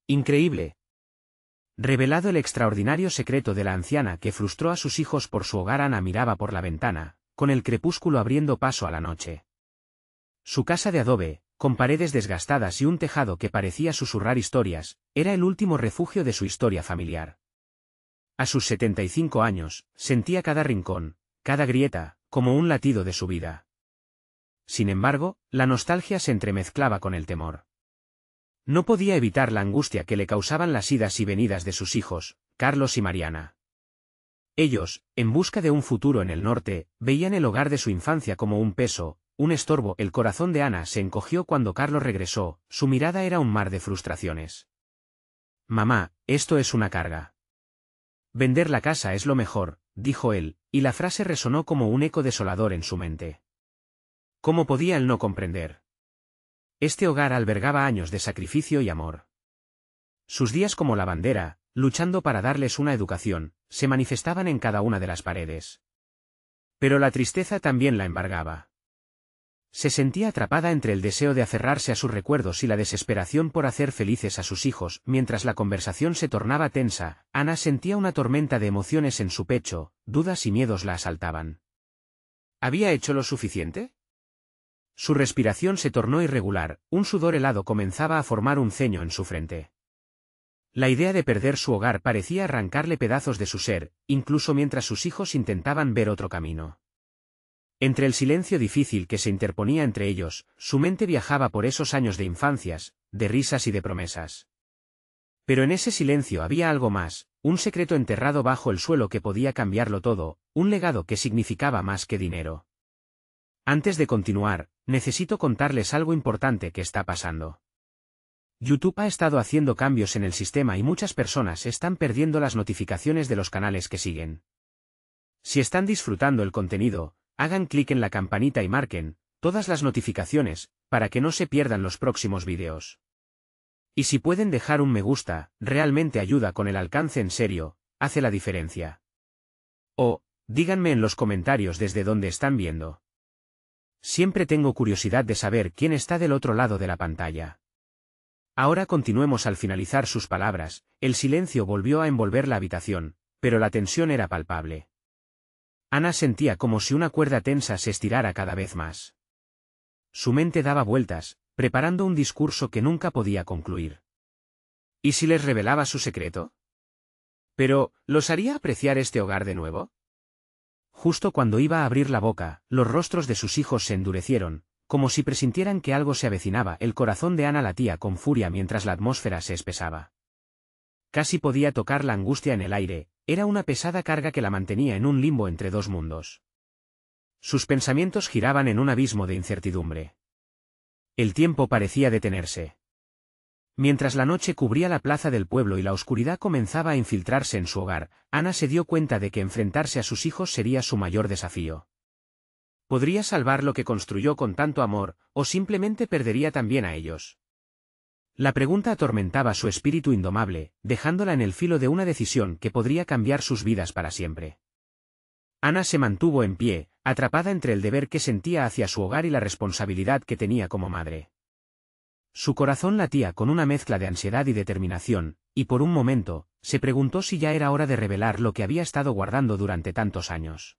Increíble. Revelado el extraordinario secreto de la anciana que frustró a sus hijos por su hogar, Ana miraba por la ventana, con el crepúsculo abriendo paso a la noche. Su casa de adobe, con paredes desgastadas y un tejado que parecía susurrar historias, era el último refugio de su historia familiar. A sus 75 años, sentía cada rincón, cada grieta, como un latido de su vida. Sin embargo, la nostalgia se entremezclaba con el temor. No podía evitar la angustia que le causaban las idas y venidas de sus hijos, Carlos y Mariana. Ellos, en busca de un futuro en el norte, veían el hogar de su infancia como un peso, un estorbo. El corazón de Ana se encogió cuando Carlos regresó, su mirada era un mar de frustraciones. «Mamá, esto es una carga». «Vender la casa es lo mejor», dijo él, y la frase resonó como un eco desolador en su mente. ¿Cómo podía él no comprender? Este hogar albergaba años de sacrificio y amor. Sus días como lavandera, luchando para darles una educación, se manifestaban en cada una de las paredes. Pero la tristeza también la embargaba. Se sentía atrapada entre el deseo de aferrarse a sus recuerdos y la desesperación por hacer felices a sus hijos. Mientras la conversación se tornaba tensa, Ana sentía una tormenta de emociones en su pecho, dudas y miedos la asaltaban. ¿Había hecho lo suficiente? Su respiración se tornó irregular, un sudor helado comenzaba a formar un ceño en su frente. La idea de perder su hogar parecía arrancarle pedazos de su ser, incluso mientras sus hijos intentaban ver otro camino. Entre el silencio difícil que se interponía entre ellos, su mente viajaba por esos años de infancias, de risas y de promesas. Pero en ese silencio había algo más, un secreto enterrado bajo el suelo que podía cambiarlo todo, un legado que significaba más que dinero. Antes de continuar, necesito contarles algo importante que está pasando. YouTube ha estado haciendo cambios en el sistema y muchas personas están perdiendo las notificaciones de los canales que siguen. Si están disfrutando el contenido, hagan clic en la campanita y marquen todas las notificaciones, para que no se pierdan los próximos vídeos. Y si pueden dejar un me gusta, realmente ayuda con el alcance, en serio, hace la diferencia. O, díganme en los comentarios desde dónde están viendo. Siempre tengo curiosidad de saber quién está del otro lado de la pantalla. Ahora continuemos. Al finalizar sus palabras, el silencio volvió a envolver la habitación, pero la tensión era palpable. Ana sentía como si una cuerda tensa se estirara cada vez más. Su mente daba vueltas, preparando un discurso que nunca podía concluir. ¿Y si les revelaba su secreto? ¿Pero, los haría apreciar este hogar de nuevo? Justo cuando iba a abrir la boca, los rostros de sus hijos se endurecieron, como si presintieran que algo se avecinaba. El corazón de Ana latía con furia mientras la atmósfera se espesaba. Casi podía tocar la angustia en el aire, era una pesada carga que la mantenía en un limbo entre dos mundos. Sus pensamientos giraban en un abismo de incertidumbre. El tiempo parecía detenerse. Mientras la noche cubría la plaza del pueblo y la oscuridad comenzaba a infiltrarse en su hogar, Ana se dio cuenta de que enfrentarse a sus hijos sería su mayor desafío. ¿Podría salvar lo que construyó con tanto amor, o simplemente perdería también a ellos? La pregunta atormentaba su espíritu indomable, dejándola en el filo de una decisión que podría cambiar sus vidas para siempre. Ana se mantuvo en pie, atrapada entre el deber que sentía hacia su hogar y la responsabilidad que tenía como madre. Su corazón latía con una mezcla de ansiedad y determinación, y por un momento, se preguntó si ya era hora de revelar lo que había estado guardando durante tantos años.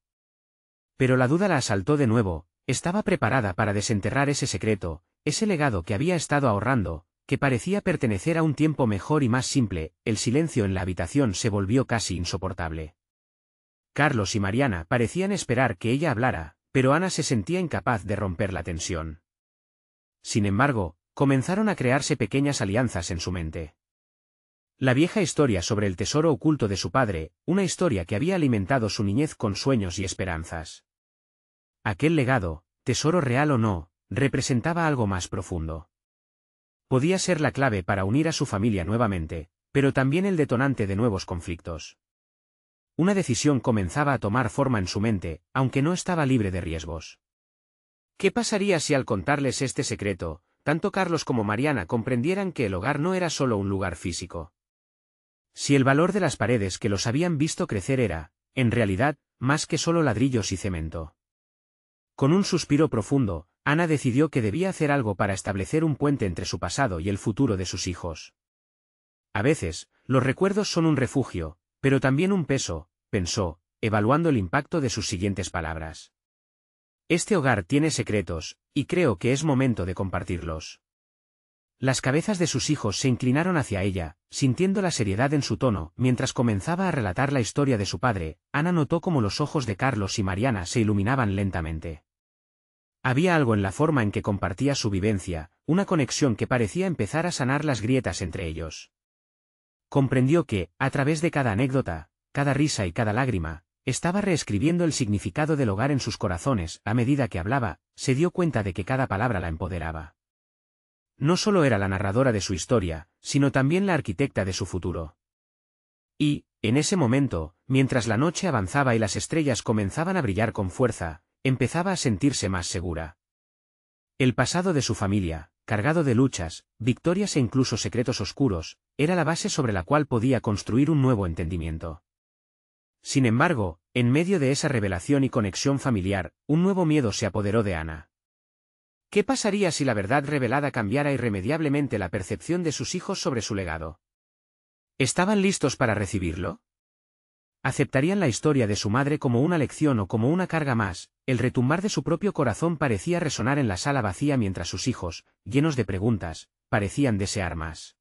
Pero la duda la asaltó de nuevo. Estaba preparada para desenterrar ese secreto, ese legado que había estado ahorrando, que parecía pertenecer a un tiempo mejor y más simple. El silencio en la habitación se volvió casi insoportable. Carlos y Mariana parecían esperar que ella hablara, pero Ana se sentía incapaz de romper la tensión. Sin embargo, comenzaron a crearse pequeñas alianzas en su mente. La vieja historia sobre el tesoro oculto de su padre, una historia que había alimentado su niñez con sueños y esperanzas. Aquel legado, tesoro real o no, representaba algo más profundo. Podía ser la clave para unir a su familia nuevamente, pero también el detonante de nuevos conflictos. Una decisión comenzaba a tomar forma en su mente, aunque no estaba libre de riesgos. ¿Qué pasaría si al contarles este secreto, tanto Carlos como Mariana comprendieran que el hogar no era solo un lugar físico? Si el valor de las paredes que los habían visto crecer era, en realidad, más que solo ladrillos y cemento. Con un suspiro profundo, Ana decidió que debía hacer algo para establecer un puente entre su pasado y el futuro de sus hijos. A veces, los recuerdos son un refugio, pero también un peso, pensó, evaluando el impacto de sus siguientes palabras. Este hogar tiene secretos, y creo que es momento de compartirlos. Las cabezas de sus hijos se inclinaron hacia ella, sintiendo la seriedad en su tono. Mientras comenzaba a relatar la historia de su padre, Ana notó cómo los ojos de Carlos y Mariana se iluminaban lentamente. Había algo en la forma en que compartía su vivencia, una conexión que parecía empezar a sanar las grietas entre ellos. Comprendió que, a través de cada anécdota, cada risa y cada lágrima, estaba reescribiendo el significado del hogar en sus corazones. A medida que hablaba, se dio cuenta de que cada palabra la empoderaba. No solo era la narradora de su historia, sino también la arquitecta de su futuro. Y, en ese momento, mientras la noche avanzaba y las estrellas comenzaban a brillar con fuerza, empezaba a sentirse más segura. El pasado de su familia, cargado de luchas, victorias e incluso secretos oscuros, era la base sobre la cual podía construir un nuevo entendimiento. Sin embargo, en medio de esa revelación y conexión familiar, un nuevo miedo se apoderó de Ana. ¿Qué pasaría si la verdad revelada cambiara irremediablemente la percepción de sus hijos sobre su legado? ¿Estaban listos para recibirlo? ¿Aceptarían la historia de su madre como una lección o como una carga más? El retumbar de su propio corazón parecía resonar en la sala vacía mientras sus hijos, llenos de preguntas, parecían desear más.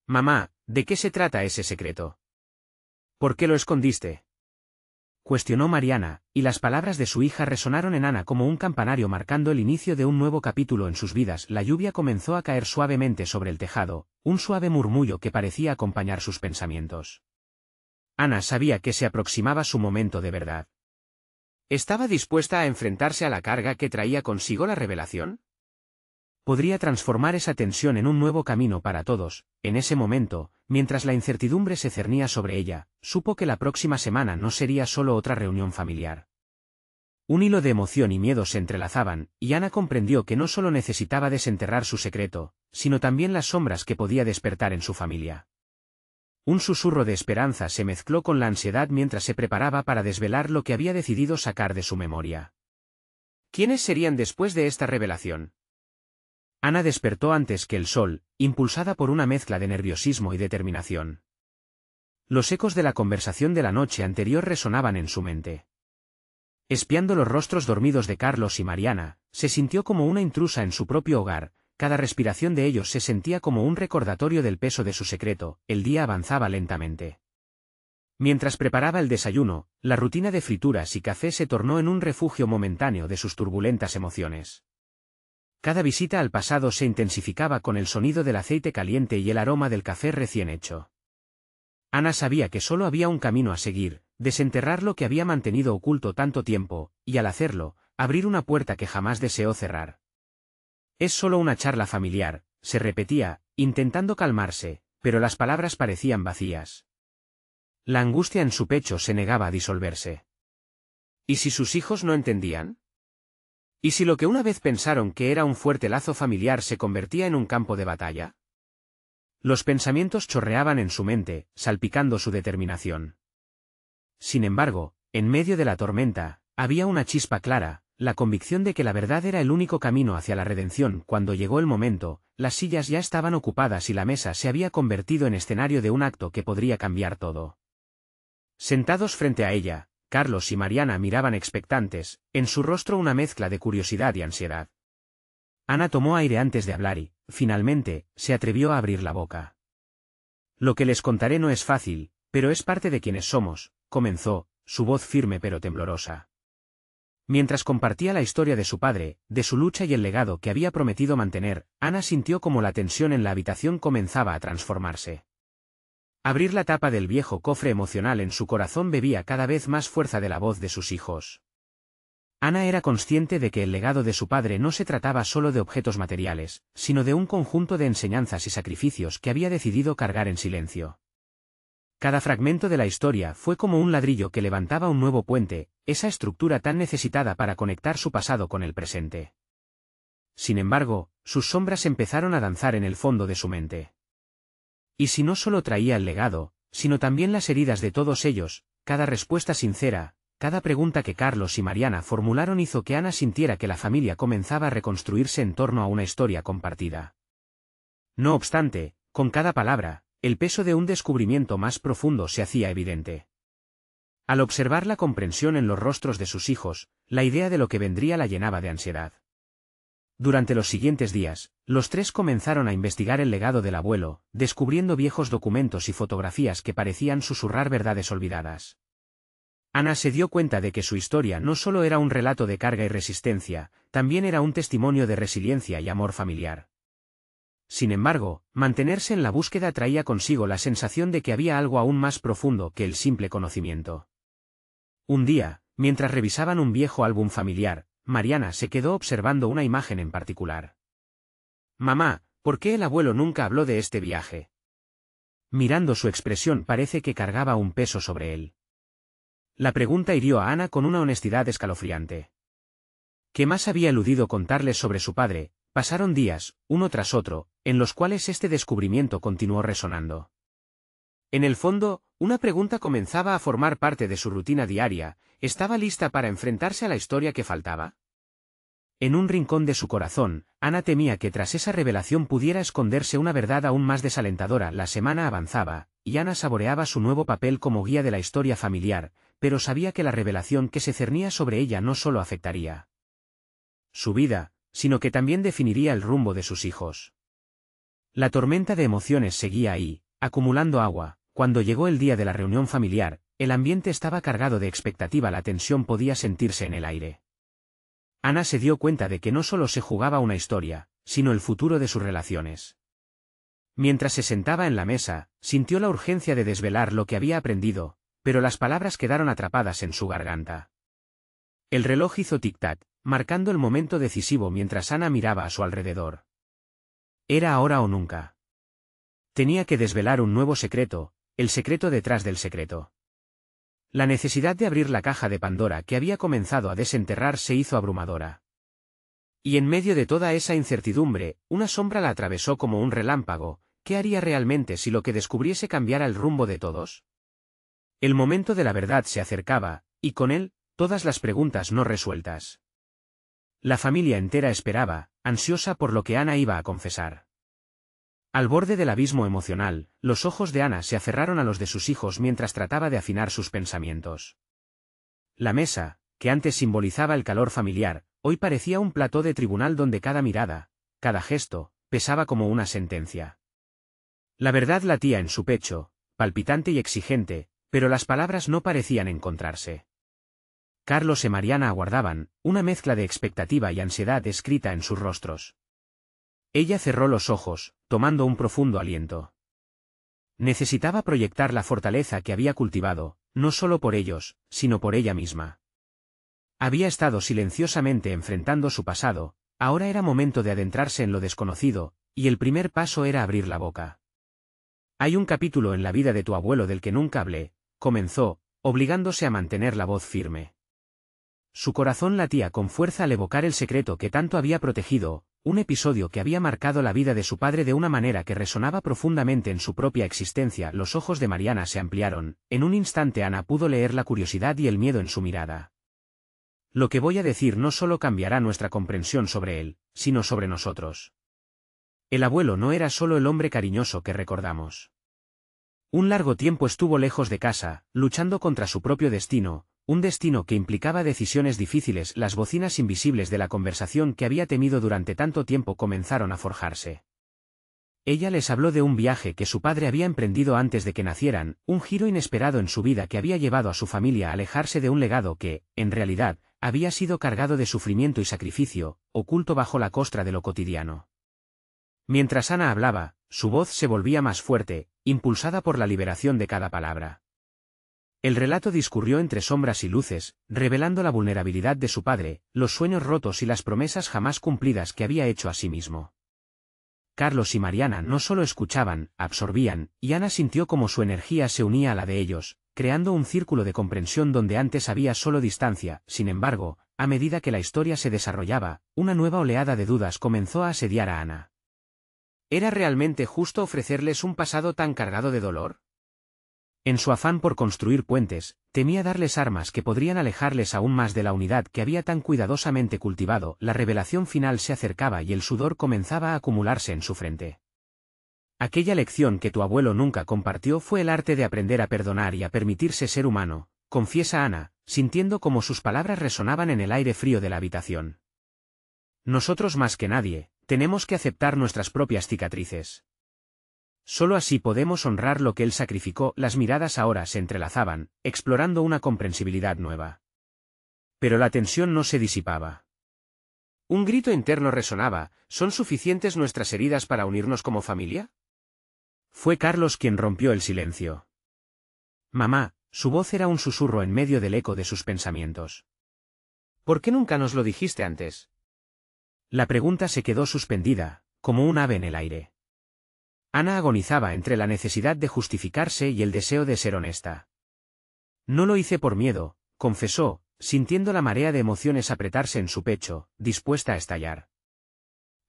«Mamá, ¿de qué se trata ese secreto? ¿Por qué lo escondiste?», cuestionó Mariana, y las palabras de su hija resonaron en Ana como un campanario marcando el inicio de un nuevo capítulo en sus vidas. La lluvia comenzó a caer suavemente sobre el tejado, un suave murmullo que parecía acompañar sus pensamientos. Ana sabía que se aproximaba su momento de verdad. ¿Estaba dispuesta a enfrentarse a la carga que traía consigo la revelación? Podría transformar esa tensión en un nuevo camino para todos. En ese momento, mientras la incertidumbre se cernía sobre ella, supo que la próxima semana no sería solo otra reunión familiar. Un hilo de emoción y miedo se entrelazaban, y Ana comprendió que no solo necesitaba desenterrar su secreto, sino también las sombras que podía despertar en su familia. Un susurro de esperanza se mezcló con la ansiedad mientras se preparaba para desvelar lo que había decidido sacar de su memoria. ¿Quiénes serían después de esta revelación? Ana despertó antes que el sol, impulsada por una mezcla de nerviosismo y determinación. Los ecos de la conversación de la noche anterior resonaban en su mente. Espiando los rostros dormidos de Carlos y Mariana, se sintió como una intrusa en su propio hogar. Cada respiración de ellos se sentía como un recordatorio del peso de su secreto. El día avanzaba lentamente. Mientras preparaba el desayuno, la rutina de frituras y café se tornó en un refugio momentáneo de sus turbulentas emociones. Cada visita al pasado se intensificaba con el sonido del aceite caliente y el aroma del café recién hecho. Ana sabía que solo había un camino a seguir: desenterrar lo que había mantenido oculto tanto tiempo, y al hacerlo, abrir una puerta que jamás deseó cerrar. «Es solo una charla familiar», se repetía, intentando calmarse, pero las palabras parecían vacías. La angustia en su pecho se negaba a disolverse. ¿Y si sus hijos no entendían? ¿Y si lo que una vez pensaron que era un fuerte lazo familiar se convertía en un campo de batalla? Los pensamientos chorreaban en su mente, salpicando su determinación. Sin embargo, en medio de la tormenta, había una chispa clara, la convicción de que la verdad era el único camino hacia la redención. Cuando llegó el momento, las sillas ya estaban ocupadas y la mesa se había convertido en escenario de un acto que podría cambiar todo. Sentados frente a ella, Carlos y Mariana miraban expectantes, en su rostro una mezcla de curiosidad y ansiedad. Ana tomó aire antes de hablar y, finalmente, se atrevió a abrir la boca. «Lo que les contaré no es fácil, pero es parte de quienes somos», comenzó, su voz firme pero temblorosa. Mientras compartía la historia de su padre, de su lucha y el legado que había prometido mantener, Ana sintió como la tensión en la habitación comenzaba a transformarse. Abrir la tapa del viejo cofre emocional en su corazón bebía cada vez más fuerza de la voz de sus hijos. Ana era consciente de que el legado de su padre no se trataba solo de objetos materiales, sino de un conjunto de enseñanzas y sacrificios que había decidido cargar en silencio. Cada fragmento de la historia fue como un ladrillo que levantaba un nuevo puente, esa estructura tan necesitada para conectar su pasado con el presente. Sin embargo, sus sombras empezaron a danzar en el fondo de su mente. Y si no solo traía el legado, sino también las heridas de todos ellos, cada respuesta sincera, cada pregunta que Carlos y Mariana formularon hizo que Ana sintiera que la familia comenzaba a reconstruirse en torno a una historia compartida. No obstante, con cada palabra, el peso de un descubrimiento más profundo se hacía evidente. Al observar la comprensión en los rostros de sus hijos, la idea de lo que vendría la llenaba de ansiedad. Durante los siguientes días, los tres comenzaron a investigar el legado del abuelo, descubriendo viejos documentos y fotografías que parecían susurrar verdades olvidadas. Ana se dio cuenta de que su historia no solo era un relato de carga y resistencia, también era un testimonio de resiliencia y amor familiar. Sin embargo, mantenerse en la búsqueda traía consigo la sensación de que había algo aún más profundo que el simple conocimiento. Un día, mientras revisaban un viejo álbum familiar, Mariana se quedó observando una imagen en particular. «Mamá, ¿por qué el abuelo nunca habló de este viaje?» Mirando su expresión parece que cargaba un peso sobre él. La pregunta hirió a Ana con una honestidad escalofriante. ¿Qué más había eludido contarles sobre su padre? Pasaron días, uno tras otro, en los cuales este descubrimiento continuó resonando. En el fondo, una pregunta comenzaba a formar parte de su rutina diaria: ¿estaba lista para enfrentarse a la historia que faltaba? En un rincón de su corazón, Ana temía que tras esa revelación pudiera esconderse una verdad aún más desalentadora. La semana avanzaba, y Ana saboreaba su nuevo papel como guía de la historia familiar, pero sabía que la revelación que se cernía sobre ella no solo afectaría su vida, sino que también definiría el rumbo de sus hijos. La tormenta de emociones seguía ahí, acumulando agua. Cuando llegó el día de la reunión familiar, el ambiente estaba cargado de expectativa, la tensión podía sentirse en el aire. Ana se dio cuenta de que no solo se jugaba una historia, sino el futuro de sus relaciones. Mientras se sentaba en la mesa, sintió la urgencia de desvelar lo que había aprendido, pero las palabras quedaron atrapadas en su garganta. El reloj hizo tic-tac, marcando el momento decisivo mientras Ana miraba a su alrededor. Era ahora o nunca. Tenía que desvelar un nuevo secreto, el secreto detrás del secreto. La necesidad de abrir la caja de Pandora que había comenzado a desenterrar se hizo abrumadora. Y en medio de toda esa incertidumbre, una sombra la atravesó como un relámpago. ¿Qué haría realmente si lo que descubriese cambiara el rumbo de todos? El momento de la verdad se acercaba, y con él, todas las preguntas no resueltas. La familia entera esperaba, ansiosa por lo que Ana iba a confesar. Al borde del abismo emocional, los ojos de Ana se aferraron a los de sus hijos mientras trataba de afinar sus pensamientos. La mesa, que antes simbolizaba el calor familiar, hoy parecía un plató de tribunal donde cada mirada, cada gesto, pesaba como una sentencia. La verdad latía en su pecho, palpitante y exigente, pero las palabras no parecían encontrarse. Carlos y Mariana aguardaban, una mezcla de expectativa y ansiedad escrita en sus rostros. Ella cerró los ojos, tomando un profundo aliento. Necesitaba proyectar la fortaleza que había cultivado, no solo por ellos, sino por ella misma. Había estado silenciosamente enfrentando su pasado, ahora era momento de adentrarse en lo desconocido, y el primer paso era abrir la boca. Hay un capítulo en la vida de tu abuelo del que nunca hablé, comenzó, obligándose a mantener la voz firme. Su corazón latía con fuerza al evocar el secreto que tanto había protegido, un episodio que había marcado la vida de su padre de una manera que resonaba profundamente en su propia existencia. Los ojos de Mariana se ampliaron, en un instante Ana pudo leer la curiosidad y el miedo en su mirada. Lo que voy a decir no solo cambiará nuestra comprensión sobre él, sino sobre nosotros. El abuelo no era solo el hombre cariñoso que recordamos. Un largo tiempo estuvo lejos de casa, luchando contra su propio destino, un destino que implicaba decisiones difíciles. Las bocinas invisibles de la conversación que había temido durante tanto tiempo comenzaron a forjarse. Ella les habló de un viaje que su padre había emprendido antes de que nacieran, un giro inesperado en su vida que había llevado a su familia a alejarse de un legado que, en realidad, había sido cargado de sufrimiento y sacrificio, oculto bajo la costra de lo cotidiano. Mientras Ana hablaba, su voz se volvía más fuerte, impulsada por la liberación de cada palabra. El relato discurrió entre sombras y luces, revelando la vulnerabilidad de su padre, los sueños rotos y las promesas jamás cumplidas que había hecho a sí mismo. Carlos y Mariana no solo escuchaban, absorbían, y Ana sintió como su energía se unía a la de ellos, creando un círculo de comprensión donde antes había solo distancia. Sin embargo, a medida que la historia se desarrollaba, una nueva oleada de dudas comenzó a asediar a Ana. ¿Era realmente justo ofrecerles un pasado tan cargado de dolor? En su afán por construir puentes, temía darles armas que podrían alejarles aún más de la unidad que había tan cuidadosamente cultivado. La revelación final se acercaba y el sudor comenzaba a acumularse en su frente. Aquella lección que tu abuelo nunca compartió fue el arte de aprender a perdonar y a permitirse ser humano, confiesa Ana, sintiendo como sus palabras resonaban en el aire frío de la habitación. Nosotros más que nadie, tenemos que aceptar nuestras propias cicatrices. Solo así podemos honrar lo que él sacrificó. Las miradas ahora se entrelazaban, explorando una comprensibilidad nueva. Pero la tensión no se disipaba. Un grito interno resonaba: ¿son suficientes nuestras heridas para unirnos como familia? Fue Carlos quien rompió el silencio. Mamá, su voz era un susurro en medio del eco de sus pensamientos. ¿Por qué nunca nos lo dijiste antes? La pregunta se quedó suspendida, como un ave en el aire. Ana agonizaba entre la necesidad de justificarse y el deseo de ser honesta. No lo hice por miedo, confesó, sintiendo la marea de emociones apretarse en su pecho, dispuesta a estallar.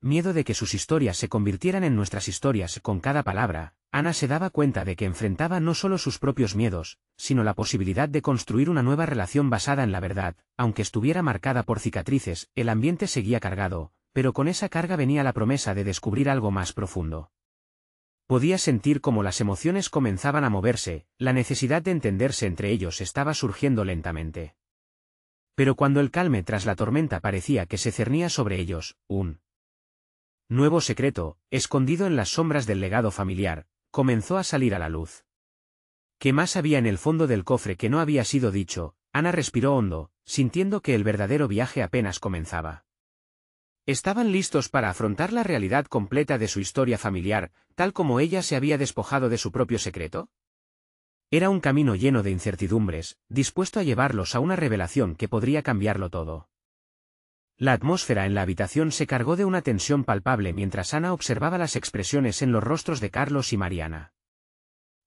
Miedo de que sus historias se convirtieran en nuestras historias. Con cada palabra, Ana se daba cuenta de que enfrentaba no solo sus propios miedos, sino la posibilidad de construir una nueva relación basada en la verdad. Aunque estuviera marcada por cicatrices, el ambiente seguía cargado, pero con esa carga venía la promesa de descubrir algo más profundo. Podía sentir cómo las emociones comenzaban a moverse, la necesidad de entenderse entre ellos estaba surgiendo lentamente. Pero cuando el calme tras la tormenta parecía que se cernía sobre ellos, un nuevo secreto, escondido en las sombras del legado familiar, comenzó a salir a la luz. ¿Qué más había en el fondo del cofre que no había sido dicho? Ana respiró hondo, sintiendo que el verdadero viaje apenas comenzaba. ¿Estaban listos para afrontar la realidad completa de su historia familiar, tal como ella se había despojado de su propio secreto? Era un camino lleno de incertidumbres, dispuesto a llevarlos a una revelación que podría cambiarlo todo. La atmósfera en la habitación se cargó de una tensión palpable mientras Ana observaba las expresiones en los rostros de Carlos y Mariana.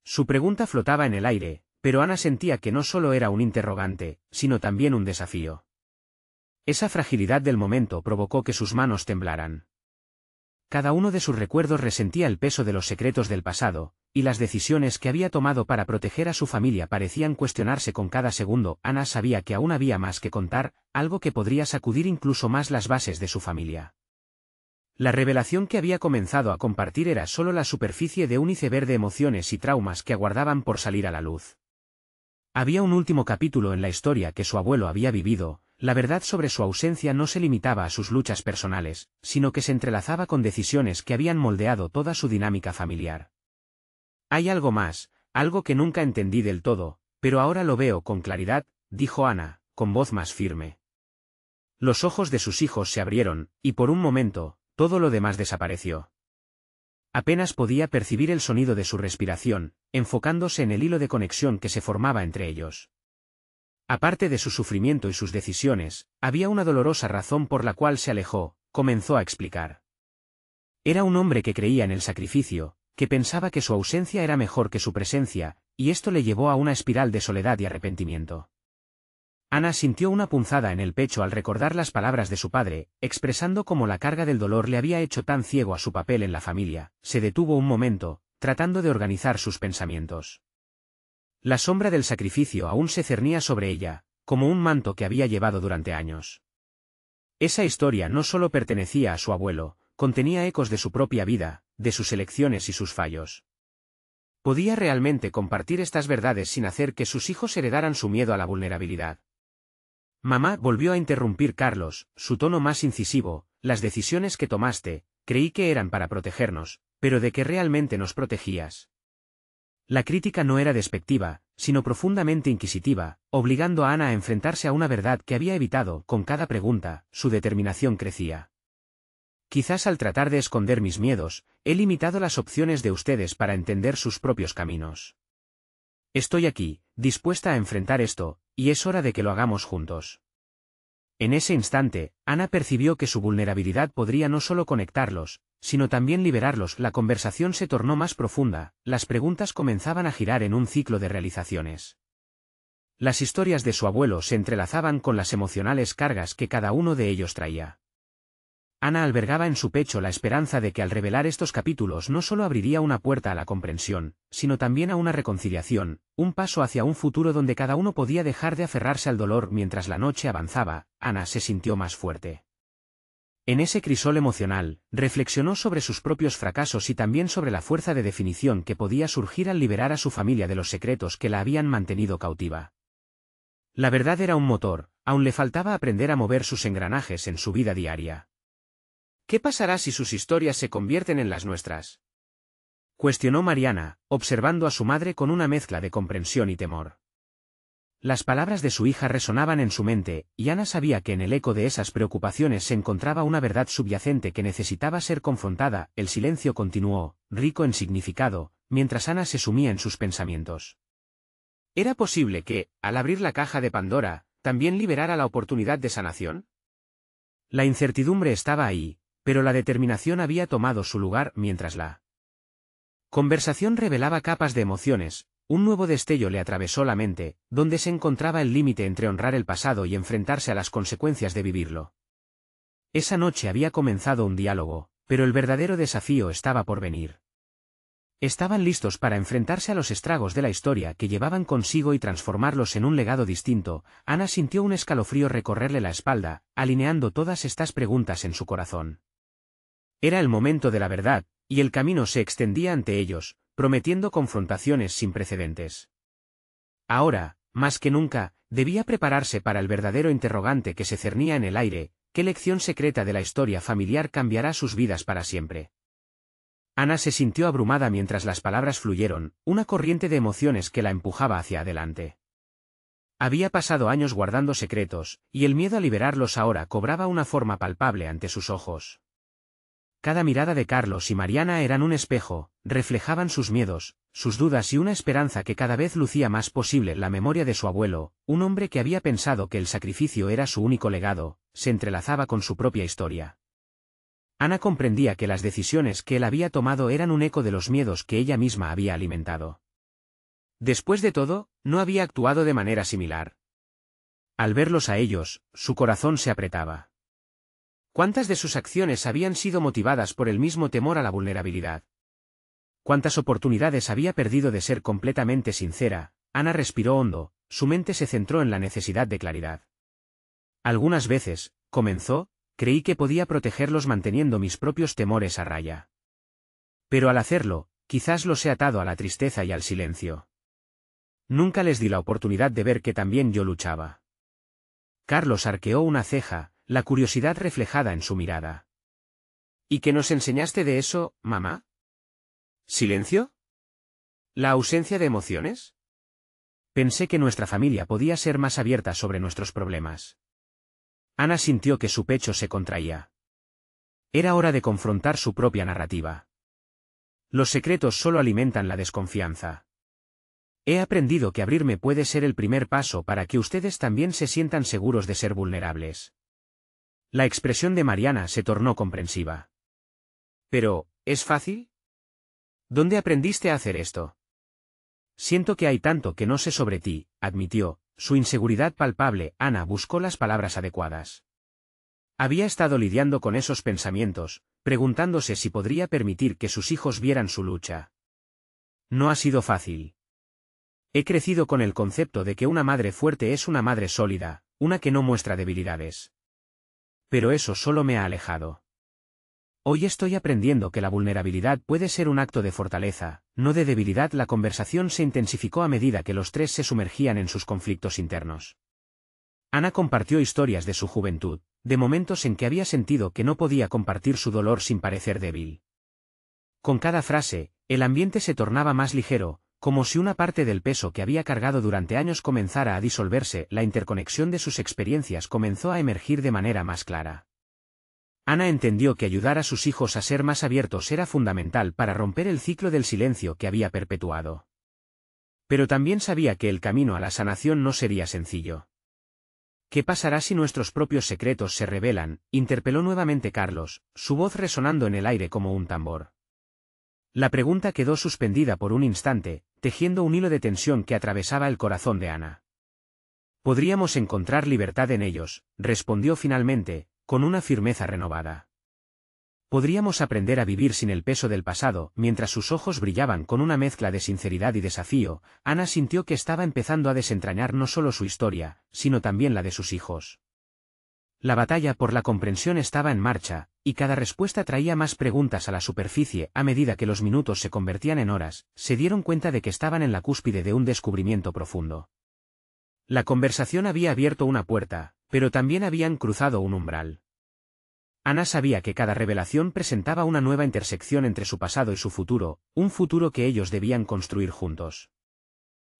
Su pregunta flotaba en el aire, pero Ana sentía que no solo era un interrogante, sino también un desafío. Esa fragilidad del momento provocó que sus manos temblaran. Cada uno de sus recuerdos resentía el peso de los secretos del pasado, y las decisiones que había tomado para proteger a su familia parecían cuestionarse con cada segundo. Ana sabía que aún había más que contar, algo que podría sacudir incluso más las bases de su familia. La revelación que había comenzado a compartir era solo la superficie de un iceberg de emociones y traumas que aguardaban por salir a la luz. Había un último capítulo en la historia que su abuelo había vivido. La verdad sobre su ausencia no se limitaba a sus luchas personales, sino que se entrelazaba con decisiones que habían moldeado toda su dinámica familiar. Hay algo más, algo que nunca entendí del todo, pero ahora lo veo con claridad, dijo Ana, con voz más firme. Los ojos de sus hijos se abrieron, y por un momento, todo lo demás desapareció. Apenas podía percibir el sonido de su respiración, enfocándose en el hilo de conexión que se formaba entre ellos. Aparte de su sufrimiento y sus decisiones, había una dolorosa razón por la cual se alejó, comenzó a explicar. Era un hombre que creía en el sacrificio, que pensaba que su ausencia era mejor que su presencia, y esto le llevó a una espiral de soledad y arrepentimiento. Ana sintió una punzada en el pecho al recordar las palabras de su padre, expresando cómo la carga del dolor le había hecho tan ciego a su papel en la familia. Se detuvo un momento, tratando de organizar sus pensamientos. La sombra del sacrificio aún se cernía sobre ella, como un manto que había llevado durante años. Esa historia no solo pertenecía a su abuelo, contenía ecos de su propia vida, de sus elecciones y sus fallos. ¿Podía realmente compartir estas verdades sin hacer que sus hijos heredaran su miedo a la vulnerabilidad? Mamá, volvió a interrumpir Carlos, su tono más incisivo. Las decisiones que tomaste, creí que eran para protegernos, pero ¿de qué realmente nos protegías? La crítica no era despectiva, sino profundamente inquisitiva, obligando a Ana a enfrentarse a una verdad que había evitado. Con cada pregunta, su determinación crecía. Quizás al tratar de esconder mis miedos, he limitado las opciones de ustedes para entender sus propios caminos. Estoy aquí, dispuesta a enfrentar esto, y es hora de que lo hagamos juntos. En ese instante, Ana percibió que su vulnerabilidad podría no solo conectarlos, sino también liberarlos. La conversación se tornó más profunda, las preguntas comenzaban a girar en un ciclo de realizaciones. Las historias de su abuelo se entrelazaban con las emocionales cargas que cada uno de ellos traía. Ana albergaba en su pecho la esperanza de que al revelar estos capítulos no solo abriría una puerta a la comprensión, sino también a una reconciliación, un paso hacia un futuro donde cada uno podía dejar de aferrarse al dolor. Mientras la noche avanzaba, Ana se sintió más fuerte. En ese crisol emocional, reflexionó sobre sus propios fracasos y también sobre la fuerza de definición que podía surgir al liberar a su familia de los secretos que la habían mantenido cautiva. La verdad era un motor, aún le faltaba aprender a mover sus engranajes en su vida diaria. ¿Qué pasará si sus historias se convierten en las nuestras?, cuestionó Mariana, observando a su madre con una mezcla de comprensión y temor. Las palabras de su hija resonaban en su mente, y Ana sabía que en el eco de esas preocupaciones se encontraba una verdad subyacente que necesitaba ser confrontada. El silencio continuó, rico en significado, mientras Ana se sumía en sus pensamientos. ¿Era posible que, al abrir la caja de Pandora, también liberara la oportunidad de sanación? La incertidumbre estaba ahí, pero la determinación había tomado su lugar mientras la conversación revelaba capas de emociones. Un nuevo destello le atravesó la mente, donde se encontraba el límite entre honrar el pasado y enfrentarse a las consecuencias de vivirlo. Esa noche había comenzado un diálogo, pero el verdadero desafío estaba por venir. Estaban listos para enfrentarse a los estragos de la historia que llevaban consigo y transformarlos en un legado distinto. Ana sintió un escalofrío recorrerle la espalda, alineando todas estas preguntas en su corazón. Era el momento de la verdad, y el camino se extendía ante ellos, prometiendo confrontaciones sin precedentes. Ahora, más que nunca, debía prepararse para el verdadero interrogante que se cernía en el aire: ¿qué lección secreta de la historia familiar cambiará sus vidas para siempre? Ana se sintió abrumada mientras las palabras fluyeron, una corriente de emociones que la empujaba hacia adelante. Había pasado años guardando secretos, y el miedo a liberarlos ahora cobraba una forma palpable ante sus ojos. Cada mirada de Carlos y Mariana eran un espejo, reflejaban sus miedos, sus dudas y una esperanza que cada vez lucía más posible. La memoria de su abuelo, un hombre que había pensado que el sacrificio era su único legado, se entrelazaba con su propia historia. Ana comprendía que las decisiones que él había tomado eran un eco de los miedos que ella misma había alimentado. Después de todo, no había actuado de manera similar. Al verlos a ellos, su corazón se apretaba. ¿Cuántas de sus acciones habían sido motivadas por el mismo temor a la vulnerabilidad? ¿Cuántas oportunidades había perdido de ser completamente sincera? Ana respiró hondo, su mente se centró en la necesidad de claridad. Algunas veces, comenzó, creí que podía protegerlos manteniendo mis propios temores a raya. Pero al hacerlo, quizás los he atado a la tristeza y al silencio. Nunca les di la oportunidad de ver que también yo luchaba. Carlos arqueó una ceja, la curiosidad reflejada en su mirada. ¿Y qué nos enseñaste de eso, mamá? ¿Silencio? ¿La ausencia de emociones? Pensé que nuestra familia podía ser más abierta sobre nuestros problemas. Ana sintió que su pecho se contraía. Era hora de confrontar su propia narrativa. Los secretos solo alimentan la desconfianza. He aprendido que abrirme puede ser el primer paso para que ustedes también se sientan seguros de ser vulnerables. La expresión de Mariana se tornó comprensiva. Pero, ¿es fácil? ¿Dónde aprendiste a hacer esto? Siento que hay tanto que no sé sobre ti, admitió, su inseguridad palpable. Ana buscó las palabras adecuadas. Había estado lidiando con esos pensamientos, preguntándose si podría permitir que sus hijos vieran su lucha. No ha sido fácil. He crecido con el concepto de que una madre fuerte es una madre sólida, una que no muestra debilidades. Pero eso solo me ha alejado. Hoy estoy aprendiendo que la vulnerabilidad puede ser un acto de fortaleza, no de debilidad. La conversación se intensificó a medida que los tres se sumergían en sus conflictos internos. Ana compartió historias de su juventud, de momentos en que había sentido que no podía compartir su dolor sin parecer débil. Con cada frase, el ambiente se tornaba más ligero, como si una parte del peso que había cargado durante años comenzara a disolverse. La interconexión de sus experiencias comenzó a emergir de manera más clara. Ana entendió que ayudar a sus hijos a ser más abiertos era fundamental para romper el ciclo del silencio que había perpetuado. Pero también sabía que el camino a la sanación no sería sencillo. ¿Qué pasará si nuestros propios secretos se revelan?, interpeló nuevamente Carlos, su voz resonando en el aire como un tambor. La pregunta quedó suspendida por un instante, tejiendo un hilo de tensión que atravesaba el corazón de Ana. Podríamos encontrar libertad en ellos, respondió finalmente, con una firmeza renovada. Podríamos aprender a vivir sin el peso del pasado. Mientras sus ojos brillaban con una mezcla de sinceridad y desafío, Ana sintió que estaba empezando a desentrañar no solo su historia, sino también la de sus hijos. La batalla por la comprensión estaba en marcha, y cada respuesta traía más preguntas a la superficie. A medida que los minutos se convertían en horas, se dieron cuenta de que estaban en la cúspide de un descubrimiento profundo. La conversación había abierto una puerta, pero también habían cruzado un umbral. Ana sabía que cada revelación presentaba una nueva intersección entre su pasado y su futuro, un futuro que ellos debían construir juntos.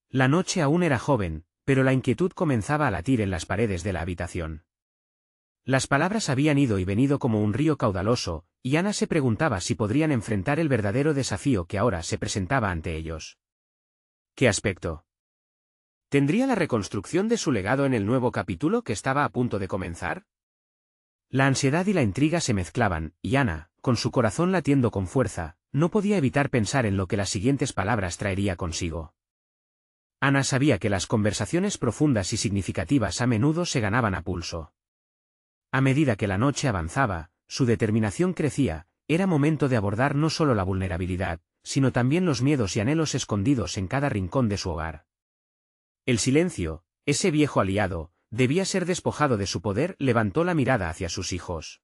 La noche aún era joven, pero la inquietud comenzaba a latir en las paredes de la habitación. Las palabras habían ido y venido como un río caudaloso, y Ana se preguntaba si podrían enfrentar el verdadero desafío que ahora se presentaba ante ellos. ¿Qué aspecto tendría la reconstrucción de su legado en el nuevo capítulo que estaba a punto de comenzar? La ansiedad y la intriga se mezclaban, y Ana, con su corazón latiendo con fuerza, no podía evitar pensar en lo que las siguientes palabras traería consigo. Ana sabía que las conversaciones profundas y significativas a menudo se ganaban a pulso. A medida que la noche avanzaba, su determinación crecía. Era momento de abordar no solo la vulnerabilidad, sino también los miedos y anhelos escondidos en cada rincón de su hogar. El silencio, ese viejo aliado, debía ser despojado de su poder. Levantó la mirada hacia sus hijos.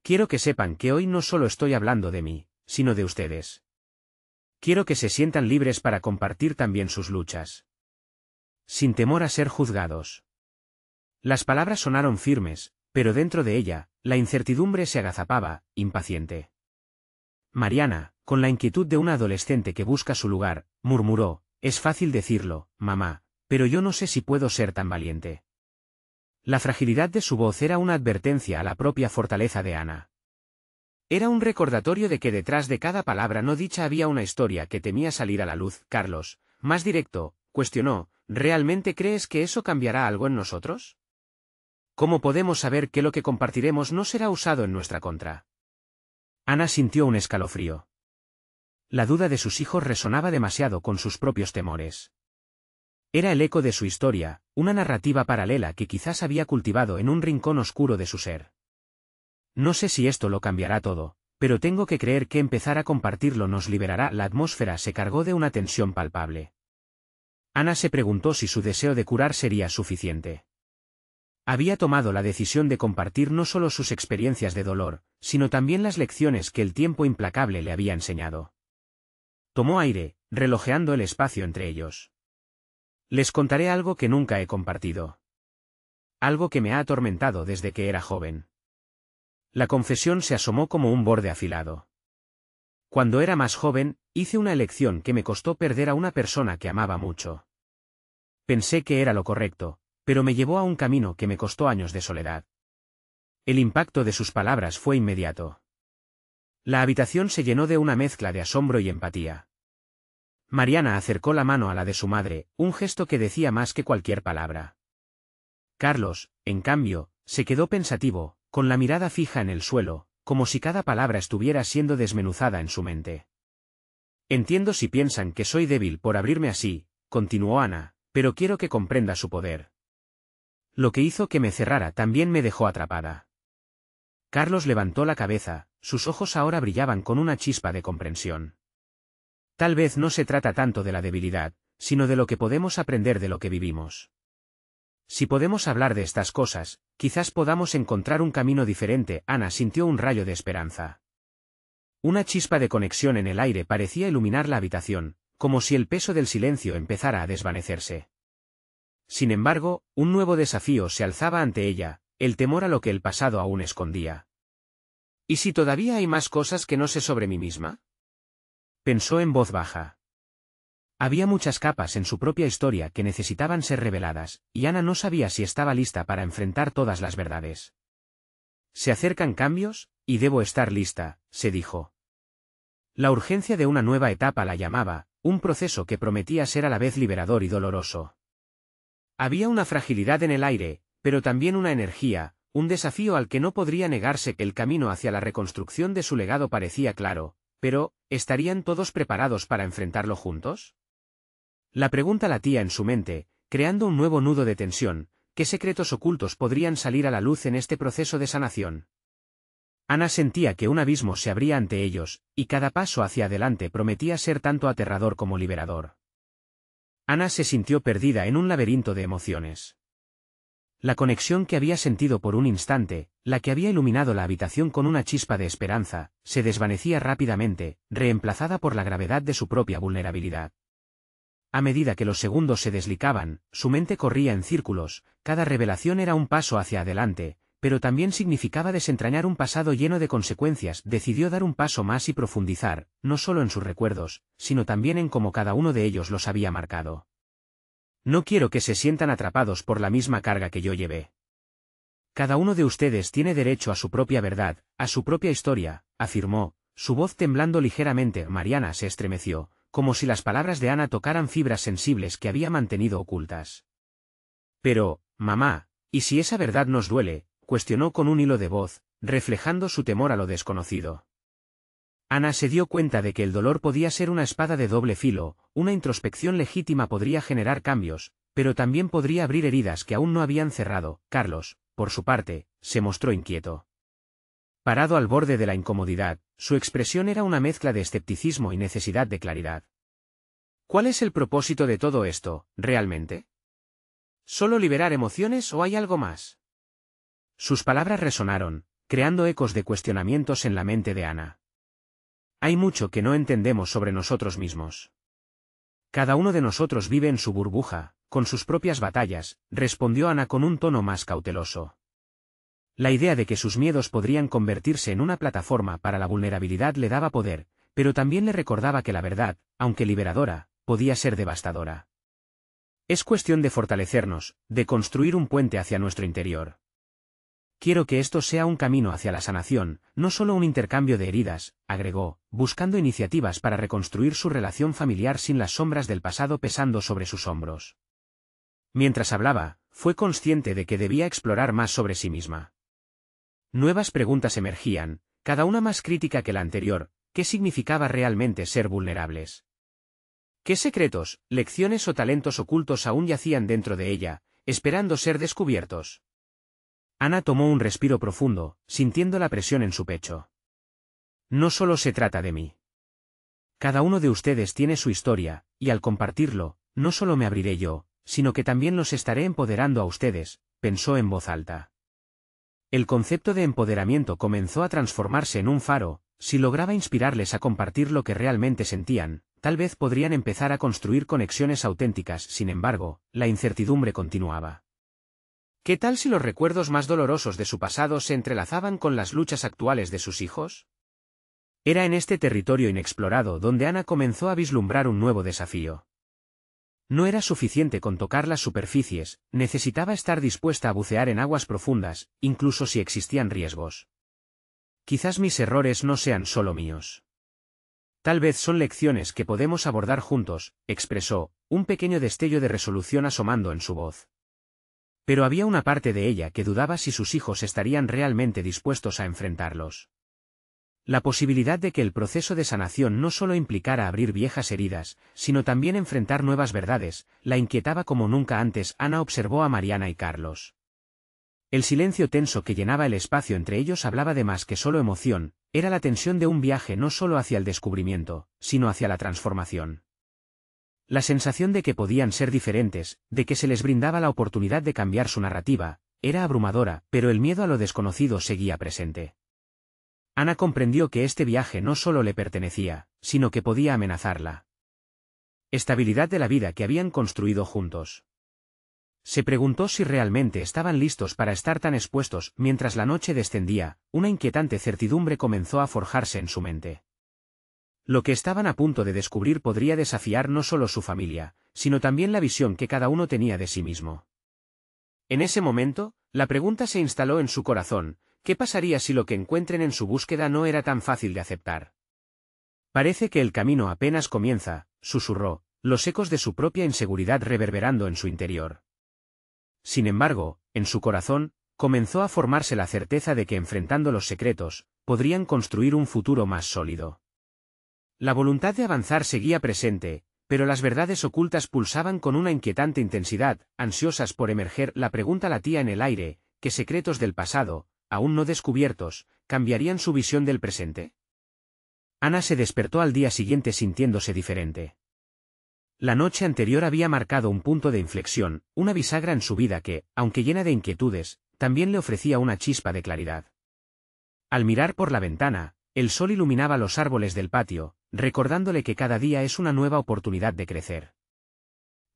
Quiero que sepan que hoy no solo estoy hablando de mí, sino de ustedes. Quiero que se sientan libres para compartir también sus luchas, sin temor a ser juzgados. Las palabras sonaron firmes, pero dentro de ella, la incertidumbre se agazapaba, impaciente. Mariana, con la inquietud de una adolescente que busca su lugar, murmuró: «Es fácil decirlo, mamá, pero yo no sé si puedo ser tan valiente». La fragilidad de su voz era una advertencia a la propia fortaleza de Ana. Era un recordatorio de que detrás de cada palabra no dicha había una historia que temía salir a la luz. «Carlos, más directo», cuestionó, «¿realmente crees que eso cambiará algo en nosotros? ¿Cómo podemos saber que lo que compartiremos no será usado en nuestra contra?» Ana sintió un escalofrío. La duda de sus hijos resonaba demasiado con sus propios temores. Era el eco de su historia, una narrativa paralela que quizás había cultivado en un rincón oscuro de su ser. «No sé si esto lo cambiará todo, pero tengo que creer que empezar a compartirlo nos liberará». La atmósfera se cargó de una tensión palpable. Ana se preguntó si su deseo de curar sería suficiente. Había tomado la decisión de compartir no solo sus experiencias de dolor, sino también las lecciones que el tiempo implacable le había enseñado. Tomó aire, relojeando el espacio entre ellos. «Les contaré algo que nunca he compartido. Algo que me ha atormentado desde que era joven». La confesión se asomó como un borde afilado. «Cuando era más joven, hice una elección que me costó perder a una persona que amaba mucho. Pensé que era lo correcto, pero me llevó a un camino que me costó años de soledad». El impacto de sus palabras fue inmediato. La habitación se llenó de una mezcla de asombro y empatía. Mariana acercó la mano a la de su madre, un gesto que decía más que cualquier palabra. Carlos, en cambio, se quedó pensativo, con la mirada fija en el suelo, como si cada palabra estuviera siendo desmenuzada en su mente. «Entiendo si piensan que soy débil por abrirme así», continuó Ana, «pero quiero que comprenda su poder. Lo que hizo que me cerrara también me dejó atrapada». Carlos levantó la cabeza, sus ojos ahora brillaban con una chispa de comprensión. «Tal vez no se trata tanto de la debilidad, sino de lo que podemos aprender de lo que vivimos. Si podemos hablar de estas cosas, quizás podamos encontrar un camino diferente». Ana sintió un rayo de esperanza. Una chispa de conexión en el aire parecía iluminar la habitación, como si el peso del silencio empezara a desvanecerse. Sin embargo, un nuevo desafío se alzaba ante ella, el temor a lo que el pasado aún escondía. «¿Y si todavía hay más cosas que no sé sobre mí misma?», pensó en voz baja. Había muchas capas en su propia historia que necesitaban ser reveladas, y Ana no sabía si estaba lista para enfrentar todas las verdades. «Se acercan cambios, y debo estar lista», se dijo. La urgencia de una nueva etapa la llamaba, un proceso que prometía ser a la vez liberador y doloroso. Había una fragilidad en el aire, pero también una energía, un desafío al que no podría negarse. Que el camino hacia la reconstrucción de su legado parecía claro, pero, ¿estarían todos preparados para enfrentarlo juntos? La pregunta latía en su mente, creando un nuevo nudo de tensión. ¿Qué secretos ocultos podrían salir a la luz en este proceso de sanación? Ana sentía que un abismo se abría ante ellos, y cada paso hacia adelante prometía ser tanto aterrador como liberador. Ana se sintió perdida en un laberinto de emociones. La conexión que había sentido por un instante, la que había iluminado la habitación con una chispa de esperanza, se desvanecía rápidamente, reemplazada por la gravedad de su propia vulnerabilidad. A medida que los segundos se deslizaban, su mente corría en círculos, cada revelación era un paso hacia adelante, pero también significaba desentrañar un pasado lleno de consecuencias. Decidió dar un paso más y profundizar, no solo en sus recuerdos, sino también en cómo cada uno de ellos los había marcado. No quiero que se sientan atrapados por la misma carga que yo llevé. Cada uno de ustedes tiene derecho a su propia verdad, a su propia historia, afirmó, su voz temblando ligeramente. Mariana se estremeció, como si las palabras de Ana tocaran fibras sensibles que había mantenido ocultas. Pero, mamá, ¿y si esa verdad nos duele?, cuestionó con un hilo de voz, reflejando su temor a lo desconocido. Ana se dio cuenta de que el dolor podía ser una espada de doble filo, una introspección legítima podría generar cambios, pero también podría abrir heridas que aún no habían cerrado. Carlos, por su parte, se mostró inquieto. Parado al borde de la incomodidad, su expresión era una mezcla de escepticismo y necesidad de claridad. ¿Cuál es el propósito de todo esto, realmente? ¿Solo liberar emociones o hay algo más? Sus palabras resonaron, creando ecos de cuestionamientos en la mente de Ana. Hay mucho que no entendemos sobre nosotros mismos. Cada uno de nosotros vive en su burbuja, con sus propias batallas, respondió Ana con un tono más cauteloso. La idea de que sus miedos podrían convertirse en una plataforma para la vulnerabilidad le daba poder, pero también le recordaba que la verdad, aunque liberadora, podía ser devastadora. Es cuestión de fortalecernos, de construir un puente hacia nuestro interior. Quiero que esto sea un camino hacia la sanación, no solo un intercambio de heridas, agregó, buscando iniciativas para reconstruir su relación familiar sin las sombras del pasado pesando sobre sus hombros. Mientras hablaba, fue consciente de que debía explorar más sobre sí misma. Nuevas preguntas emergían, cada una más crítica que la anterior. ¿Qué significaba realmente ser vulnerables? ¿Qué secretos, lecciones o talentos ocultos aún yacían dentro de ella, esperando ser descubiertos? Ana tomó un respiro profundo, sintiendo la presión en su pecho. No solo se trata de mí. Cada uno de ustedes tiene su historia, y al compartirlo, no solo me abriré yo, sino que también los estaré empoderando a ustedes, pensó en voz alta. El concepto de empoderamiento comenzó a transformarse en un faro. Si lograba inspirarles a compartir lo que realmente sentían, tal vez podrían empezar a construir conexiones auténticas. Sin embargo, la incertidumbre continuaba. ¿Qué tal si los recuerdos más dolorosos de su pasado se entrelazaban con las luchas actuales de sus hijos? Era en este territorio inexplorado donde Ana comenzó a vislumbrar un nuevo desafío. No era suficiente con tocar las superficies, necesitaba estar dispuesta a bucear en aguas profundas, incluso si existían riesgos. Quizás mis errores no sean solo míos. Tal vez son lecciones que podemos abordar juntos, expresó, un pequeño destello de resolución asomando en su voz. Pero había una parte de ella que dudaba si sus hijos estarían realmente dispuestos a enfrentarlos. La posibilidad de que el proceso de sanación no solo implicara abrir viejas heridas, sino también enfrentar nuevas verdades, la inquietaba como nunca antes. Ana observó a Mariana y Carlos. El silencio tenso que llenaba el espacio entre ellos hablaba de más que solo emoción, era la tensión de un viaje no solo hacia el descubrimiento, sino hacia la transformación. La sensación de que podían ser diferentes, de que se les brindaba la oportunidad de cambiar su narrativa, era abrumadora, pero el miedo a lo desconocido seguía presente. Ana comprendió que este viaje no solo le pertenecía, sino que podía amenazarla. Estabilidad de la vida que habían construido juntos. Se preguntó si realmente estaban listos para estar tan expuestos. Mientras la noche descendía, una inquietante certidumbre comenzó a forjarse en su mente. Lo que estaban a punto de descubrir podría desafiar no solo su familia, sino también la visión que cada uno tenía de sí mismo. En ese momento, la pregunta se instaló en su corazón: ¿qué pasaría si lo que encuentren en su búsqueda no era tan fácil de aceptar? Parece que el camino apenas comienza, susurró, los ecos de su propia inseguridad reverberando en su interior. Sin embargo, en su corazón, comenzó a formarse la certeza de que enfrentando los secretos, podrían construir un futuro más sólido. La voluntad de avanzar seguía presente, pero las verdades ocultas pulsaban con una inquietante intensidad, ansiosas por emerger. La pregunta latía en el aire: ¿qué secretos del pasado, aún no descubiertos, cambiarían su visión del presente? Ana se despertó al día siguiente sintiéndose diferente. La noche anterior había marcado un punto de inflexión, una bisagra en su vida que, aunque llena de inquietudes, también le ofrecía una chispa de claridad. Al mirar por la ventana, el sol iluminaba los árboles del patio, recordándole que cada día es una nueva oportunidad de crecer.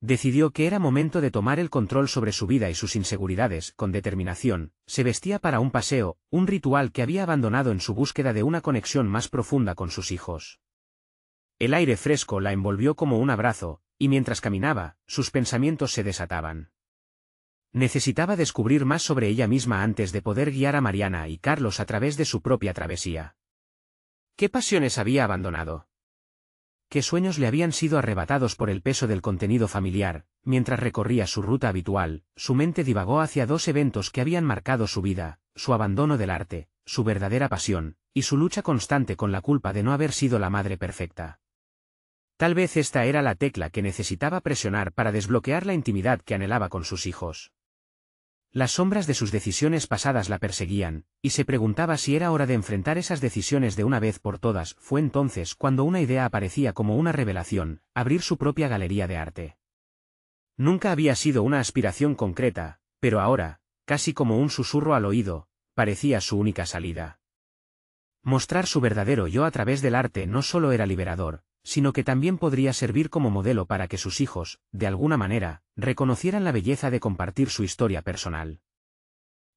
Decidió que era momento de tomar el control sobre su vida y sus inseguridades, con determinación, se vestía para un paseo, un ritual que había abandonado en su búsqueda de una conexión más profunda con sus hijos. El aire fresco la envolvió como un abrazo, y mientras caminaba, sus pensamientos se desataban. Necesitaba descubrir más sobre ella misma antes de poder guiar a Mariana y Carlos a través de su propia travesía. ¿Qué pasiones había abandonado? ¿Qué sueños le habían sido arrebatados por el peso del contenido familiar? Mientras recorría su ruta habitual, su mente divagó hacia dos eventos que habían marcado su vida: su abandono del arte, su verdadera pasión, y su lucha constante con la culpa de no haber sido la madre perfecta. Tal vez esta era la tecla que necesitaba presionar para desbloquear la intimidad que anhelaba con sus hijos. Las sombras de sus decisiones pasadas la perseguían, y se preguntaba si era hora de enfrentar esas decisiones de una vez por todas. Fue entonces cuando una idea aparecía como una revelación: abrir su propia galería de arte. Nunca había sido una aspiración concreta, pero ahora, casi como un susurro al oído, parecía su única salida. Mostrar su verdadero yo a través del arte no solo era liberador, sino que también podría servir como modelo para que sus hijos, de alguna manera, reconocieran la belleza de compartir su historia personal.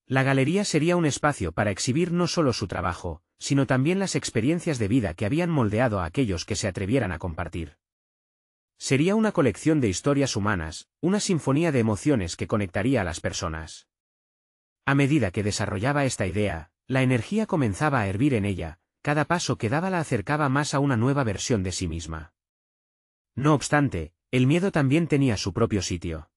La galería sería un espacio para exhibir no solo su trabajo, sino también las experiencias de vida que habían moldeado a aquellos que se atrevieran a compartir. Sería una colección de historias humanas, una sinfonía de emociones que conectaría a las personas. A medida que desarrollaba esta idea, la energía comenzaba a hervir en ella. Cada paso que daba la acercaba más a una nueva versión de sí misma. No obstante, el miedo también tenía su propio sitio.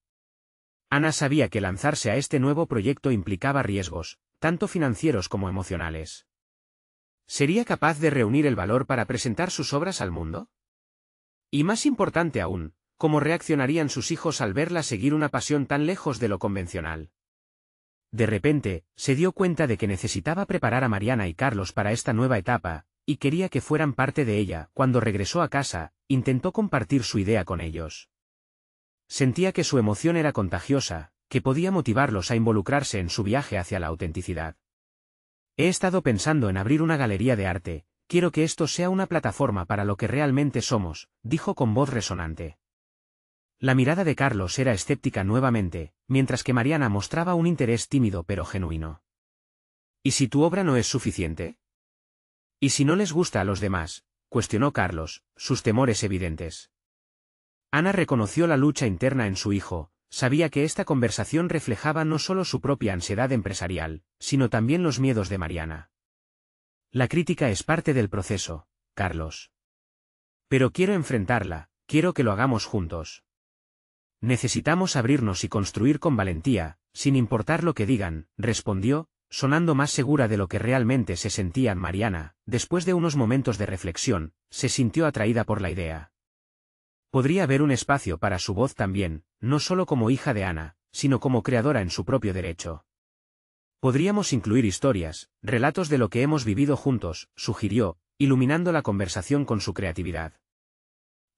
Ana sabía que lanzarse a este nuevo proyecto implicaba riesgos, tanto financieros como emocionales. ¿Sería capaz de reunir el valor para presentar sus obras al mundo? Y más importante aún, ¿cómo reaccionarían sus hijos al verla seguir una pasión tan lejos de lo convencional? De repente, se dio cuenta de que necesitaba preparar a Mariana y Carlos para esta nueva etapa, y quería que fueran parte de ella. Cuando regresó a casa, intentó compartir su idea con ellos. Sentía que su emoción era contagiosa, que podía motivarlos a involucrarse en su viaje hacia la autenticidad. He estado pensando en abrir una galería de arte, quiero que esto sea una plataforma para lo que realmente somos, dijo con voz resonante. La mirada de Carlos era escéptica nuevamente, mientras que Mariana mostraba un interés tímido pero genuino. ¿Y si tu obra no es suficiente? ¿Y si no les gusta a los demás?, cuestionó Carlos, sus temores evidentes. Ana reconoció la lucha interna en su hijo, sabía que esta conversación reflejaba no solo su propia ansiedad empresarial, sino también los miedos de Mariana. La crítica es parte del proceso, Carlos. Pero quiero enfrentarla, quiero que lo hagamos juntos. Necesitamos abrirnos y construir con valentía, sin importar lo que digan, respondió, sonando más segura de lo que realmente se sentía. Mariana, después de unos momentos de reflexión, se sintió atraída por la idea. Podría haber un espacio para su voz también, no solo como hija de Ana, sino como creadora en su propio derecho. Podríamos incluir historias, relatos de lo que hemos vivido juntos, sugirió, iluminando la conversación con su creatividad.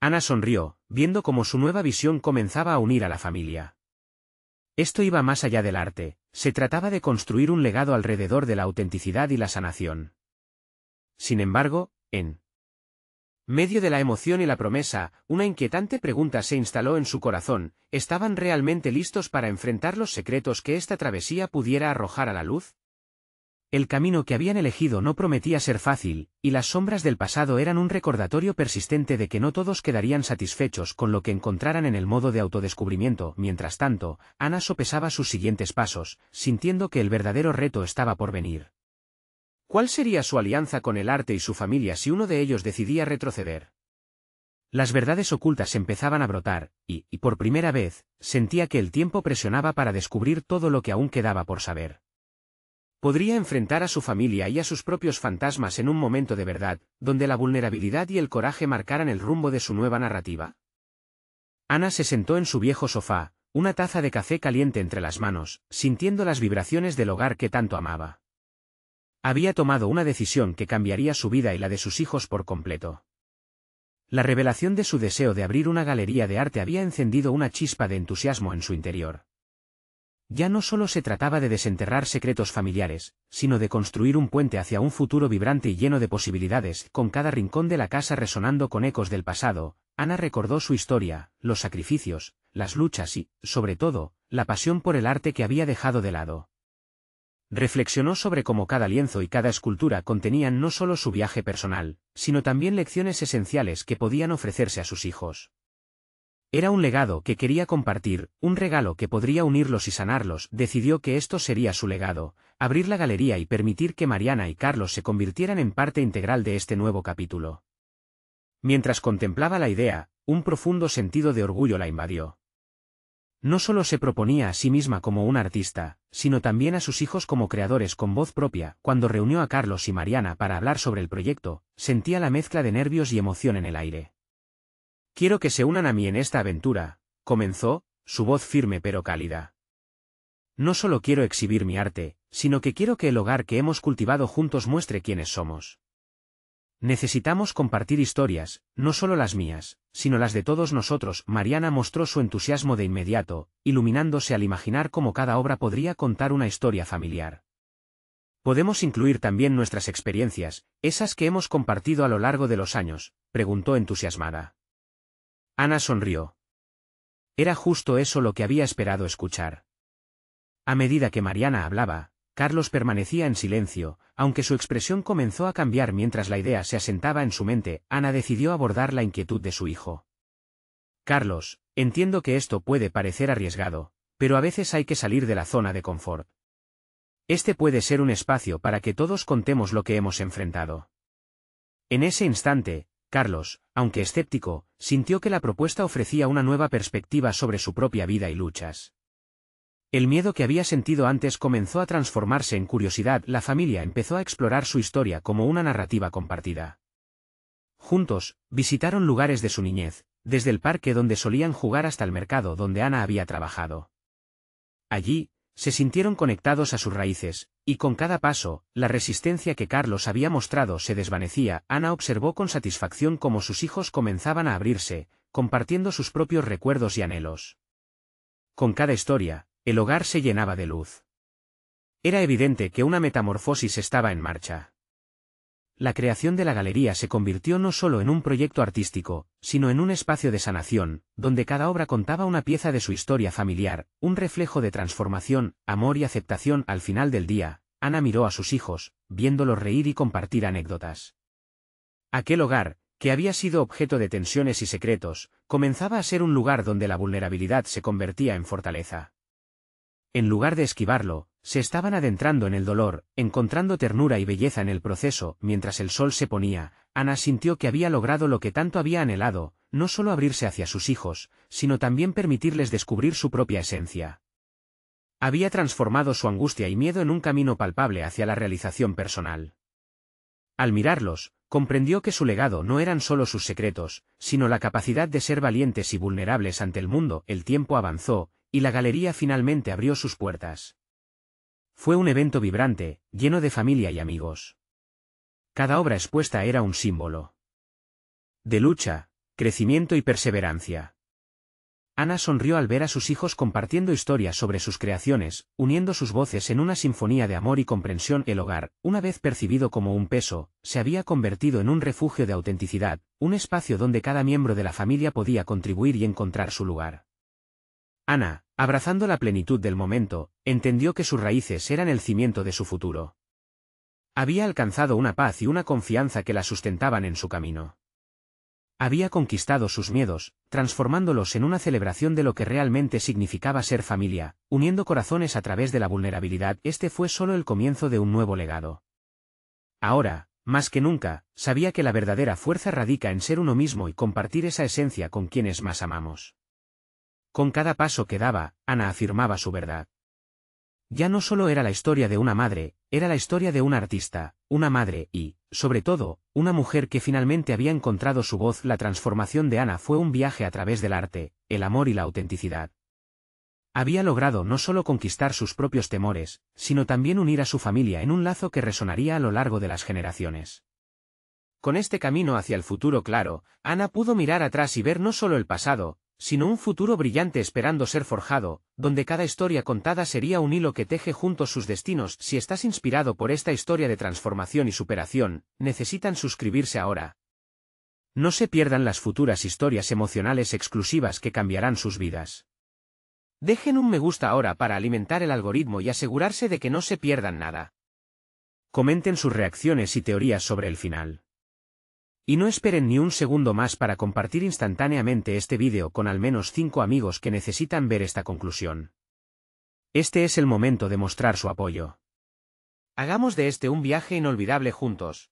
Ana sonrió, viendo cómo su nueva visión comenzaba a unir a la familia. Esto iba más allá del arte, se trataba de construir un legado alrededor de la autenticidad y la sanación. Sin embargo, en medio de la emoción y la promesa, una inquietante pregunta se instaló en su corazón: ¿estaban realmente listos para enfrentar los secretos que esta travesía pudiera arrojar a la luz? El camino que habían elegido no prometía ser fácil, y las sombras del pasado eran un recordatorio persistente de que no todos quedarían satisfechos con lo que encontraran en el modo de autodescubrimiento. Mientras tanto, Ana sopesaba sus siguientes pasos, sintiendo que el verdadero reto estaba por venir. ¿Cuál sería su alianza con el arte y su familia si uno de ellos decidía retroceder? Las verdades ocultas empezaban a brotar, y por primera vez, sentía que el tiempo presionaba para descubrir todo lo que aún quedaba por saber. Podría enfrentar a su familia y a sus propios fantasmas en un momento de verdad, donde la vulnerabilidad y el coraje marcaran el rumbo de su nueva narrativa. Ana se sentó en su viejo sofá, una taza de café caliente entre las manos, sintiendo las vibraciones del hogar que tanto amaba. Había tomado una decisión que cambiaría su vida y la de sus hijos por completo. La revelación de su deseo de abrir una galería de arte había encendido una chispa de entusiasmo en su interior. Ya no solo se trataba de desenterrar secretos familiares, sino de construir un puente hacia un futuro vibrante y lleno de posibilidades. Con cada rincón de la casa resonando con ecos del pasado, Ana recordó su historia, los sacrificios, las luchas y, sobre todo, la pasión por el arte que había dejado de lado. Reflexionó sobre cómo cada lienzo y cada escultura contenían no solo su viaje personal, sino también lecciones esenciales que podían ofrecerse a sus hijos. Era un legado que quería compartir, un regalo que podría unirlos y sanarlos. Decidió que esto sería su legado, abrir la galería y permitir que Mariana y Carlos se convirtieran en parte integral de este nuevo capítulo. Mientras contemplaba la idea, un profundo sentido de orgullo la invadió. No solo se proponía a sí misma como una artista, sino también a sus hijos como creadores con voz propia. Cuando reunió a Carlos y Mariana para hablar sobre el proyecto, sentía la mezcla de nervios y emoción en el aire. «Quiero que se unan a mí en esta aventura», comenzó, su voz firme pero cálida. «No solo quiero exhibir mi arte, sino que quiero que el hogar que hemos cultivado juntos muestre quiénes somos. Necesitamos compartir historias, no solo las mías, sino las de todos nosotros». Mariana mostró su entusiasmo de inmediato, iluminándose al imaginar cómo cada obra podría contar una historia familiar. «¿Podemos incluir también nuestras experiencias, esas que hemos compartido a lo largo de los años?», preguntó entusiasmada. Ana sonrió. Era justo eso lo que había esperado escuchar. A medida que Mariana hablaba, Carlos permanecía en silencio, aunque su expresión comenzó a cambiar mientras la idea se asentaba en su mente. Ana decidió abordar la inquietud de su hijo. «Carlos, entiendo que esto puede parecer arriesgado, pero a veces hay que salir de la zona de confort. Este puede ser un espacio para que todos contemos lo que hemos enfrentado». En ese instante, Carlos, aunque escéptico, sintió que la propuesta ofrecía una nueva perspectiva sobre su propia vida y luchas. El miedo que había sentido antes comenzó a transformarse en curiosidad. La familia empezó a explorar su historia como una narrativa compartida. Juntos, visitaron lugares de su niñez, desde el parque donde solían jugar hasta el mercado donde Ana había trabajado. Allí, se sintieron conectados a sus raíces, y con cada paso, la resistencia que Carlos había mostrado se desvanecía. Ana observó con satisfacción cómo sus hijos comenzaban a abrirse, compartiendo sus propios recuerdos y anhelos. Con cada historia, el hogar se llenaba de luz. Era evidente que una metamorfosis estaba en marcha. La creación de la galería se convirtió no solo en un proyecto artístico, sino en un espacio de sanación, donde cada obra contaba una pieza de su historia familiar, un reflejo de transformación, amor y aceptación. Al final del día, Ana miró a sus hijos, viéndolos reír y compartir anécdotas. Aquel hogar, que había sido objeto de tensiones y secretos, comenzaba a ser un lugar donde la vulnerabilidad se convertía en fortaleza. En lugar de esquivarlo, se estaban adentrando en el dolor, encontrando ternura y belleza en el proceso. Mientras el sol se ponía, Ana sintió que había logrado lo que tanto había anhelado, no solo abrirse hacia sus hijos, sino también permitirles descubrir su propia esencia. Había transformado su angustia y miedo en un camino palpable hacia la realización personal. Al mirarlos, comprendió que su legado no eran solo sus secretos, sino la capacidad de ser valientes y vulnerables ante el mundo. El tiempo avanzó, y la galería finalmente abrió sus puertas. Fue un evento vibrante, lleno de familia y amigos. Cada obra expuesta era un símbolo de lucha, crecimiento y perseverancia. Ana sonrió al ver a sus hijos compartiendo historias sobre sus creaciones, uniendo sus voces en una sinfonía de amor y comprensión. El hogar, una vez percibido como un peso, se había convertido en un refugio de autenticidad, un espacio donde cada miembro de la familia podía contribuir y encontrar su lugar. Ana, abrazando la plenitud del momento, entendió que sus raíces eran el cimiento de su futuro. Había alcanzado una paz y una confianza que la sustentaban en su camino. Había conquistado sus miedos, transformándolos en una celebración de lo que realmente significaba ser familia, uniendo corazones a través de la vulnerabilidad. Este fue solo el comienzo de un nuevo legado. Ahora, más que nunca, sabía que la verdadera fuerza radica en ser uno mismo y compartir esa esencia con quienes más amamos. Con cada paso que daba, Ana afirmaba su verdad. Ya no solo era la historia de una madre, era la historia de una artista, una madre y, sobre todo, una mujer que finalmente había encontrado su voz. La transformación de Ana fue un viaje a través del arte, el amor y la autenticidad. Había logrado no solo conquistar sus propios temores, sino también unir a su familia en un lazo que resonaría a lo largo de las generaciones. con este camino hacia el futuro claro, Ana pudo mirar atrás y ver no solo el pasado, sino un futuro brillante esperando ser forjado, donde cada historia contada sería un hilo que teje juntos sus destinos. Si estás inspirado por esta historia de transformación y superación, necesitan suscribirse ahora. No se pierdan las futuras historias emocionales exclusivas que cambiarán sus vidas. Dejen un me gusta ahora para alimentar el algoritmo y asegurarse de que no se pierdan nada. Comenten sus reacciones y teorías sobre el final. Y no esperen ni un segundo más para compartir instantáneamente este vídeo con al menos 5 amigos que necesitan ver esta conclusión. Este es el momento de mostrar su apoyo. Hagamos de este un viaje inolvidable juntos.